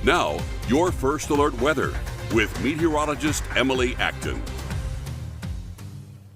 Now, your First Alert weather with meteorologist Emily Acton.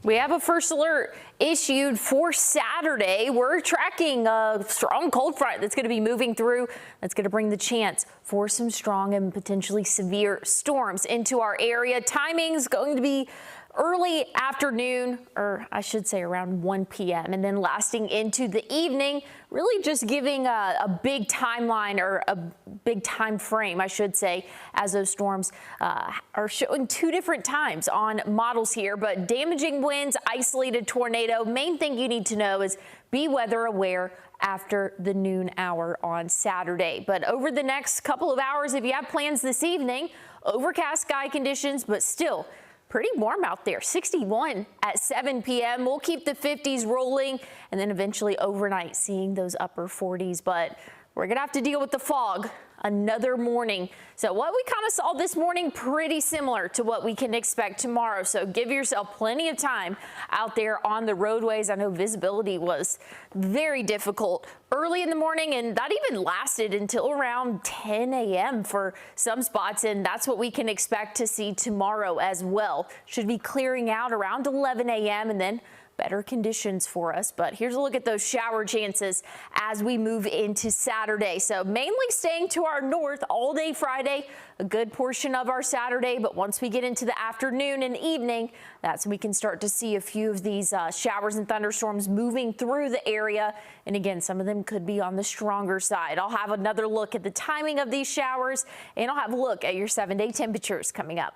We have a first alert issued for Saturday. We're tracking a strong cold front that's going to be moving through. That's going to bring the chance for some strong and potentially severe storms into our area. Timing's going to be early afternoon, or I should say around 1 p.m. and then lasting into the evening, really just giving a big timeline or a big time frame, I should say, as those storms are showing two different times on models here. But damaging winds, isolated tornado. Main thing you need to know is be weather aware after the noon hour on Saturday. But over the next couple of hours, if you have plans this evening, overcast sky conditions, but still pretty warm out there. 61 at 7 p.m. We'll keep the 50s rolling and then eventually overnight seeing those upper 40s. But we're going to have to deal with the fog another morning. So what we kind of saw this morning, pretty similar to what we can expect tomorrow. So give yourself plenty of time out there on the roadways. I know visibility was very difficult early in the morning, and that even lasted until around 10 a.m. for some spots. And that's what we can expect to see tomorrow as well. Should be clearing out around 11 a.m. and then better conditions for us. But here's a look at those shower chances as we move into Saturday. So mainly staying to our north all day Friday, a good portion of our Saturday. But once we get into the afternoon and evening, that's when we can start to see a few of these showers and thunderstorms moving through the area. And again, some of them could be on the stronger side. I'll have another look at the timing of these showers, and I'll have a look at your 7-day temperatures coming up.